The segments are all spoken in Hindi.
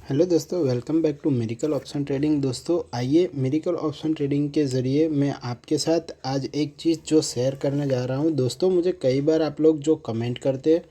हेलो दोस्तों, welcome back to miracle option trading. दोस्तों आइए मिरेकल ऑप्शन ट्रेडिंग के ज़रिए मैं आपके साथ आज एक चीज़ जो शेयर करने जा रहा हूं। दोस्तों मुझे कई बार आप लोग जो कमेंट करते हैं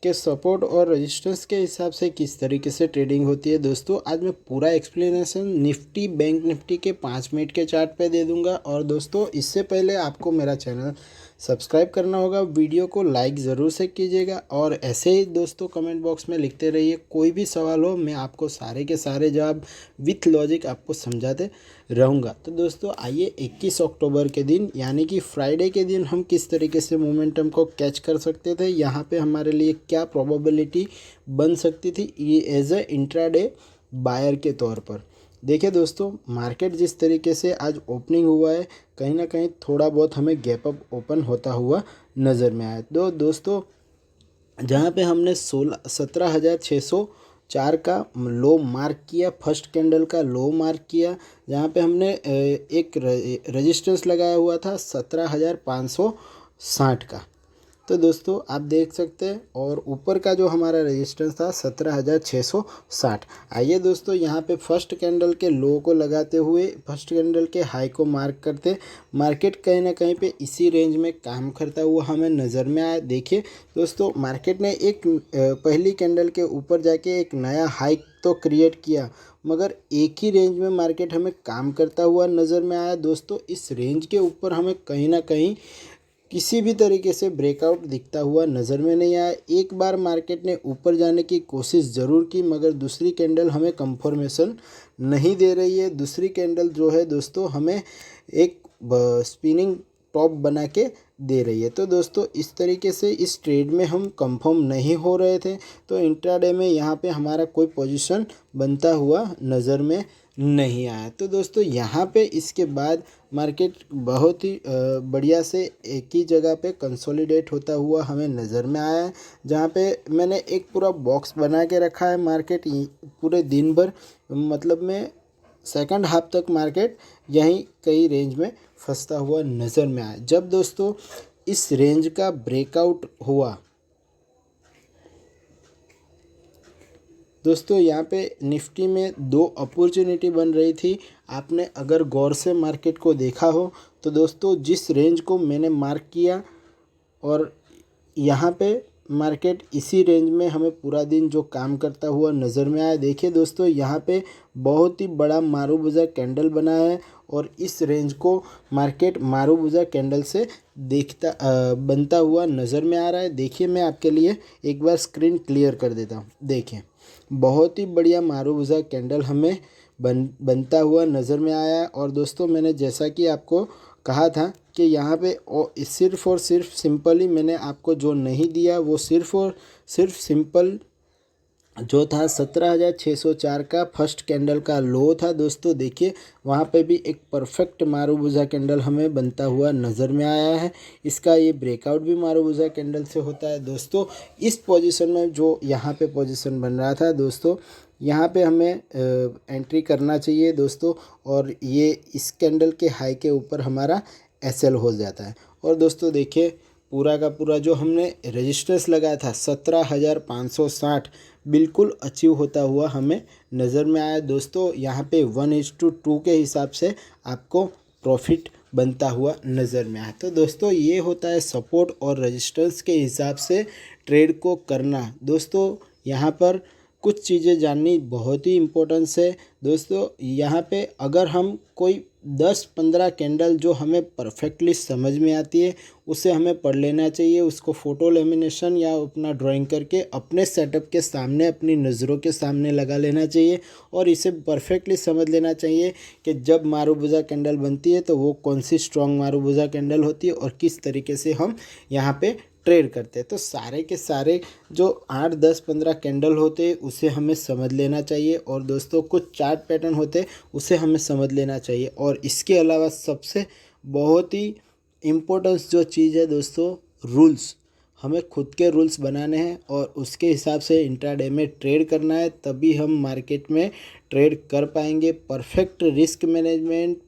कि सपोर्ट और रेजिस्टेंस के हिसाब से किस तरीके से ट्रेडिंग होती है, दोस्तों आज मैं पूरा एक्सप्लेनेशन निफ्टी बैंक निफ्टी के 5 मिनट के चार्ट पे दे दूंगा। और दोस्तों इससे पहले आपको मेरा चैनल सब्सक्राइब करना होगा, वीडियो को लाइक ज़रूर से कीजिएगा और ऐसे ही दोस्तों कमेंट बॉक्स में लिखते रहिए। कोई भी सवाल हो मैं आपको सारे के सारे जवाब विथ लॉजिक आपको समझाते रहूँगा। तो दोस्तों आइए 21 अक्टूबर के दिन यानी कि फ्राइडे के दिन हम किस तरीके से मोमेंटम को कैच कर सकते थे, यहाँ पे हमारे लिए क्या प्रोबेबिलिटी बन सकती थी ये एज ए इंट्राडे बायर के तौर पर। देखिए दोस्तों, मार्केट जिस तरीके से आज ओपनिंग हुआ है, कहीं ना कहीं थोड़ा बहुत हमें गैप अप ओपन होता हुआ नज़र में आया। तो दोस्तों जहाँ पे हमने 17,604 का लो मार्क किया, फर्स्ट कैंडल का लो मार्क किया, जहाँ पे हमने एक रेजिस्टेंस लगाया हुआ था 17,560 का। तो दोस्तों आप देख सकते हैं, और ऊपर का जो हमारा रेजिस्टेंस था 17,660। आइए दोस्तों यहाँ पे फर्स्ट कैंडल के लो को लगाते हुए फर्स्ट कैंडल के हाई को मार्क करते मार्केट कहीं ना कहीं पे इसी रेंज में काम करता हुआ हमें नज़र में आया। देखिए दोस्तों, मार्केट ने एक पहली कैंडल के ऊपर जाके एक नया हाई तो क्रिएट किया, मगर एक ही रेंज में मार्केट हमें काम करता हुआ नज़र में आया। दोस्तों इस रेंज के ऊपर हमें कहीं ना कहीं किसी भी तरीके से ब्रेकआउट दिखता हुआ नज़र में नहीं आया। एक बार मार्केट ने ऊपर जाने की कोशिश ज़रूर की, मगर दूसरी कैंडल हमें कंफर्मेशन नहीं दे रही है। दूसरी कैंडल जो है दोस्तों हमें एक स्पिनिंग टॉप बना के दे रही है। तो दोस्तों इस तरीके से इस ट्रेड में हम कंफर्म नहीं हो रहे थे, तो इंट्राडे में यहाँ पे हमारा कोई पोजीशन बनता हुआ नज़र में नहीं आया। तो दोस्तों यहाँ पे इसके बाद मार्केट बहुत ही बढ़िया से एक ही जगह पे कंसोलिडेट होता हुआ हमें नज़र में आया है, जहाँ पे मैंने एक पूरा बॉक्स बना के रखा है। मार्केट पूरे दिन भर मतलब में सेकंड हाफ तक मार्केट यहीं कई रेंज में फंसता हुआ नज़र में आया। जब दोस्तों इस रेंज का ब्रेकआउट हुआ, दोस्तों यहाँ पे निफ्टी में दो अपॉर्चुनिटी बन रही थी। आपने अगर गौर से मार्केट को देखा हो तो दोस्तों जिस रेंज को मैंने मार्क किया और यहाँ पे मार्केट इसी रेंज में हमें पूरा दिन जो काम करता हुआ नज़र में आया। देखिए दोस्तों यहाँ पे बहुत ही बड़ा मारूबुजा कैंडल बना है और इस रेंज को मार्केट मारूबुजा कैंडल से बनता हुआ नज़र में आ रहा है। देखिए मैं आपके लिए एक बार स्क्रीन क्लियर कर देता हूँ। देखिए बहुत ही बढ़िया मारूबुजा कैंडल हमें बनता हुआ नज़र में आया है। और दोस्तों मैंने जैसा कि आपको कहा था कि यहाँ पे सिर्फ़ और सिर्फ सिंपली मैंने आपको जो नहीं दिया वो सिर्फ़ और सिर्फ सिंपल जो था 17,604 का फर्स्ट कैंडल का लो था। दोस्तों देखिए वहाँ पे भी एक परफेक्ट मारूबुजा कैंडल हमें बनता हुआ नज़र में आया है। इसका ये ब्रेकआउट भी मारूबुजा कैंडल से होता है। दोस्तों इस पोजीशन में जो यहाँ पे पोजीशन बन रहा था दोस्तों, यहाँ पे हमें एंट्री करना चाहिए दोस्तों, और ये इस कैंडल के हाई के ऊपर हमारा एसएल हो जाता है। और दोस्तों देखिए पूरा का पूरा जो हमने रेजिस्टेंस लगाया था 17,560 बिल्कुल अचीव होता हुआ हमें नज़र में आया। दोस्तों यहाँ पे 1:2 के हिसाब से आपको प्रॉफिट बनता हुआ नज़र में आया। तो दोस्तों ये होता है सपोर्ट और रेजिस्टेंस के हिसाब से ट्रेड को करना। दोस्तों यहाँ पर कुछ चीज़ें जाननी बहुत ही इम्पोर्टेंस है। दोस्तों यहाँ पे अगर हम कोई 10-15 कैंडल जो हमें परफेक्टली समझ में आती है उसे हमें पढ़ लेना चाहिए, उसको फ़ोटो लेमिनेशन या अपना ड्राइंग करके अपने सेटअप के सामने अपनी नज़रों के सामने लगा लेना चाहिए और इसे परफेक्टली समझ लेना चाहिए कि जब मारूबुजा कैंडल बनती है तो वो कौन सी स्ट्रॉन्ग मारूबुजा कैंडल होती है और किस तरीके से हम यहाँ पे ट्रेड करते हैं। तो सारे के सारे जो 8-10-15 कैंडल होते हैं उसे हमें समझ लेना चाहिए, और दोस्तों कुछ चार्ट पैटर्न होते हैं उसे हमें समझ लेना चाहिए। और इसके अलावा सबसे बहुत ही इम्पोर्टेंस जो चीज़ है दोस्तों, रूल्स। हमें खुद के रूल्स बनाने हैं और उसके हिसाब से इंट्राडे में ट्रेड करना है, तभी हम मार्केट में ट्रेड कर पाएंगे। परफेक्ट रिस्क मैनेजमेंट,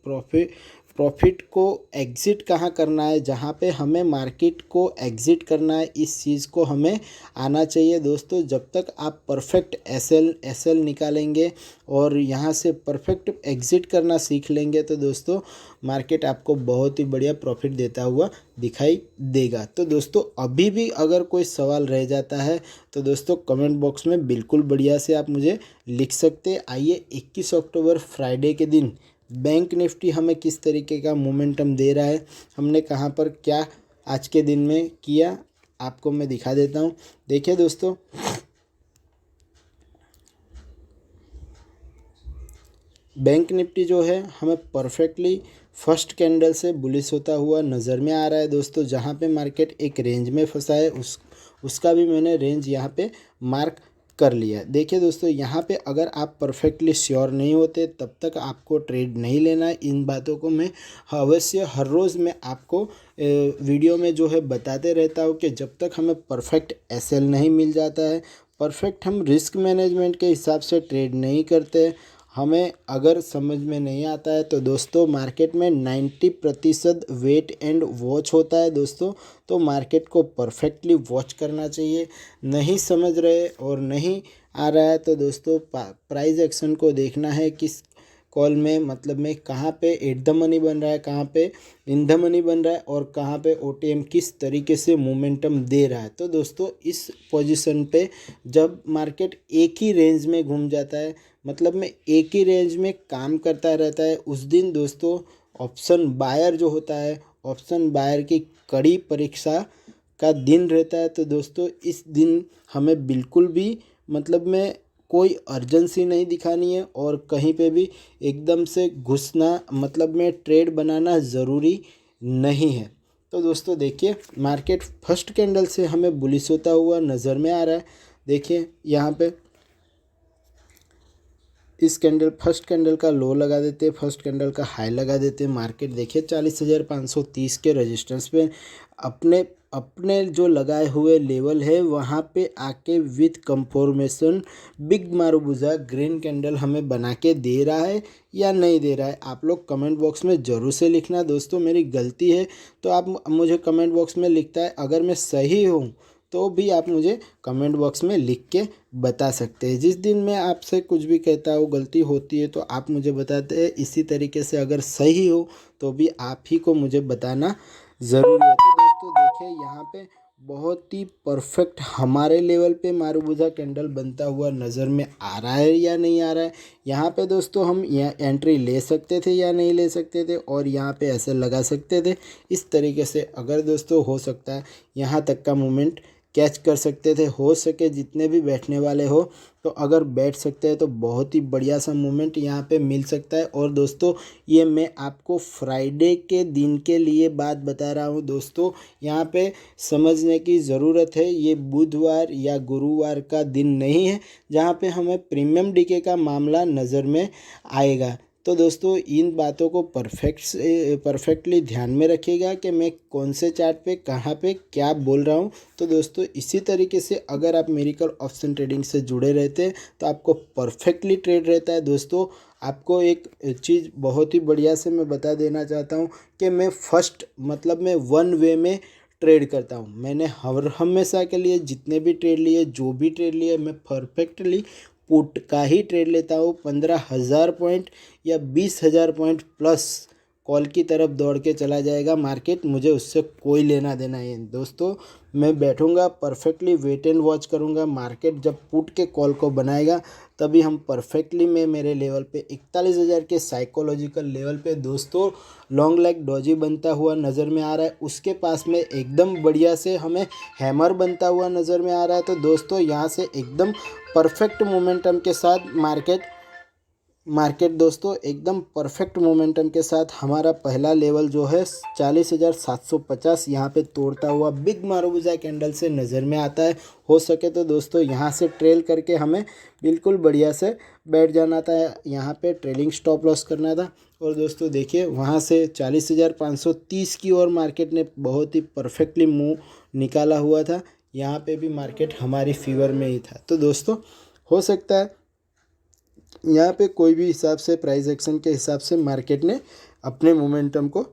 प्रॉफिट को एग्ज़िट कहाँ करना है, जहाँ पे हमें मार्केट को एग्ज़िट करना है, इस चीज़ को हमें आना चाहिए दोस्तों। जब तक आप परफेक्ट एसएल निकालेंगे और यहाँ से परफेक्ट एग्ज़िट करना सीख लेंगे तो दोस्तों मार्केट आपको बहुत ही बढ़िया प्रॉफिट देता हुआ दिखाई देगा। तो दोस्तों अभी भी अगर कोई सवाल रह जाता है तो दोस्तों कमेंट बॉक्स में बिल्कुल बढ़िया से आप मुझे लिख सकते हैं। आइए 21 अक्टूबर फ्राइडे के दिन बैंक निफ्टी हमें किस तरीके का मोमेंटम दे रहा है, हमने कहाँ पर क्या आज के दिन में किया, आपको मैं दिखा देता हूँ। देखिए दोस्तों, बैंक निफ्टी जो है हमें परफेक्टली फर्स्ट कैंडल से बुलिश होता हुआ नज़र में आ रहा है दोस्तों। जहाँ पे मार्केट एक रेंज में फंसा है उसका भी मैंने रेंज यहाँ पे मार्क कर लिया। देखिए दोस्तों, यहाँ पे अगर आप परफेक्टली श्योर नहीं होते तब तक आपको ट्रेड नहीं लेना है। इन बातों को मैं अवश्य हर रोज़ मैं आपको वीडियो में जो है बताते रहता हूँ कि जब तक हमें परफेक्ट एसएल नहीं मिल जाता है, परफेक्ट हम रिस्क मैनेजमेंट के हिसाब से ट्रेड नहीं करते, हमें अगर समझ में नहीं आता है तो दोस्तों मार्केट में 90% वेट एंड वॉच होता है दोस्तों। तो मार्केट को परफेक्टली वॉच करना चाहिए। नहीं समझ रहे और नहीं आ रहा है तो दोस्तों प्राइस एक्शन को देखना है, किस कॉल में मतलब में कहाँ पे एट द मनी बन रहा है, कहाँ पे इन द मनी बन रहा है और कहाँ पे ओटीएम किस तरीके से मोमेंटम दे रहा है। तो दोस्तों इस पोजीशन पे जब मार्केट एक ही रेंज में घूम जाता है, मतलब में एक ही रेंज में काम करता रहता है, उस दिन दोस्तों ऑप्शन बायर जो होता है, ऑप्शन बायर की कड़ी परीक्षा का दिन रहता है। तो दोस्तों इस दिन हमें बिल्कुल भी मतलब में कोई अर्जेंसी नहीं दिखानी है और कहीं पे भी एकदम से घुसना मतलब में ट्रेड बनाना ज़रूरी नहीं है। तो दोस्तों देखिए, मार्केट फर्स्ट कैंडल से हमें बुलिश होता हुआ नज़र में आ रहा है। देखिए यहाँ पे इस कैंडल फर्स्ट कैंडल का लो लगा देते हैं, फर्स्ट कैंडल का हाई लगा देते हैं। मार्केट देखिए 40,530 के रेजिस्टेंस पे अपने अपने जो लगाए हुए लेवल है वहाँ पे आके with confirmation big marubozu green candle हमें बना के दे रहा है या नहीं दे रहा है। आप लोग कमेंट बॉक्स में ज़रूर से लिखना दोस्तों। मेरी गलती है तो आप मुझे कमेंट बॉक्स में लिखता है, अगर मैं सही हूँ तो भी आप मुझे कमेंट बॉक्स में लिख के बता सकते हैं। जिस दिन मैं आपसे कुछ भी कहता हूँ गलती होती है तो आप मुझे बताते हैं। इसी तरीके से अगर सही हो तो भी आप ही को मुझे बताना ज़रूरी है। तो दोस्तों देखिए यहाँ पे बहुत ही परफेक्ट हमारे लेवल पे मारूबुजा कैंडल बनता हुआ नज़र में आ रहा है या नहीं आ रहा है। यहाँ पे दोस्तों हम यहाँ एंट्री ले सकते थे या नहीं ले सकते थे और यहाँ पे ऐसे लगा सकते थे। इस तरीके से अगर दोस्तों हो सकता है यहाँ तक का मूवमेंट कैच कर सकते थे। हो सके जितने भी बैठने वाले हो तो अगर बैठ सकते हैं तो बहुत ही बढ़िया सा मूवमेंट यहाँ पे मिल सकता है। और दोस्तों ये मैं आपको फ्राइडे के दिन के लिए बात बता रहा हूँ दोस्तों, यहाँ पे समझने की ज़रूरत है। ये बुधवार या गुरुवार का दिन नहीं है जहाँ पे हमें प्रीमियम डीके का मामला नज़र में आएगा। तो दोस्तों इन बातों को परफेक्टली ध्यान में रखिएगा कि मैं कौन से चार्ट पे कहाँ पे क्या बोल रहा हूँ। तो दोस्तों इसी तरीके से अगर आप मेरिकल ऑप्शन ट्रेडिंग से जुड़े रहते हैं तो आपको परफेक्टली ट्रेड रहता है। दोस्तों आपको एक चीज़ बहुत ही बढ़िया से मैं बता देना चाहता हूँ कि मैं फर्स्ट मतलब मैं वन वे में ट्रेड करता हूँ। मैंने हमेशा के लिए जितने भी ट्रेड लिए, जो भी ट्रेड लिए, मैं परफेक्टली पुट का ही ट्रेड लेता हूँ। 15,000 पॉइंट या 20,000 पॉइंट प्लस कॉल की तरफ दौड़ के चला जाएगा मार्केट, मुझे उससे कोई लेना देना है दोस्तों। मैं बैठूंगा परफेक्टली वेट एंड वॉच करूंगा। मार्केट जब पुट के कॉल को बनाएगा तभी हम परफेक्टली में मेरे लेवल पे 41,000 के साइकोलॉजिकल लेवल पे दोस्तों लॉन्ग लेग डॉजी बनता हुआ नज़र में आ रहा है। उसके पास में एकदम बढ़िया से हमें हैमर बनता हुआ नज़र में आ रहा है। तो दोस्तों यहाँ से एकदम परफेक्ट मोमेंटम के साथ मार्केट दोस्तों एकदम परफेक्ट मोमेंटम के साथ हमारा पहला लेवल जो है 40,750 यहाँ पे तोड़ता हुआ बिग मारूबुजा कैंडल से नज़र में आता है। हो सके तो दोस्तों यहाँ से ट्रेल करके हमें बिल्कुल बढ़िया से बैठ जाना था, यहाँ पे ट्रेलिंग स्टॉप लॉस करना था। और दोस्तों देखिए वहाँ से 40,530 की ओर मार्केट ने बहुत ही परफेक्टली मूव निकाला हुआ था। यहाँ पे भी मार्केट हमारी फेवर में ही था। तो दोस्तों हो सकता है यहाँ पे कोई भी हिसाब से प्राइस एक्शन के हिसाब से मार्केट ने अपने मोमेंटम को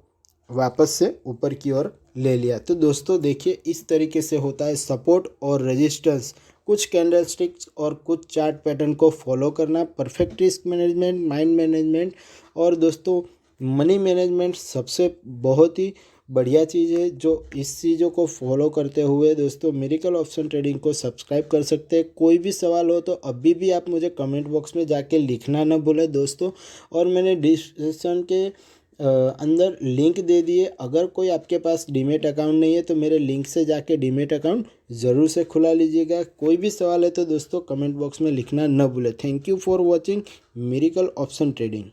वापस से ऊपर की ओर ले लिया। तो दोस्तों देखिए इस तरीके से होता है सपोर्ट और रेजिस्टेंस, कुछ कैंडलस्टिक्स और कुछ चार्ट पैटर्न को फॉलो करना, perfect risk management, mind management और दोस्तों मनी मैनेजमेंट सबसे बहुत ही बढ़िया चीज़ है जो इस चीज़ों को फॉलो करते हुए दोस्तों मिरेकल ऑप्शन ट्रेडिंग को सब्सक्राइब कर सकते हैं। कोई भी सवाल हो तो अभी भी आप मुझे कमेंट बॉक्स में जाके लिखना ना भूलें दोस्तों। और मैंने डिस्क्रिप्शन के अंदर लिंक दे दिए, अगर कोई आपके पास डीमेट अकाउंट नहीं है तो मेरे लिंक से जाके डीमेट अकाउंट ज़रूर से खुला लीजिएगा। कोई भी सवाल है तो दोस्तों कमेंट बॉक्स में लिखना न भूलें। Thank you for watching miracle option trading.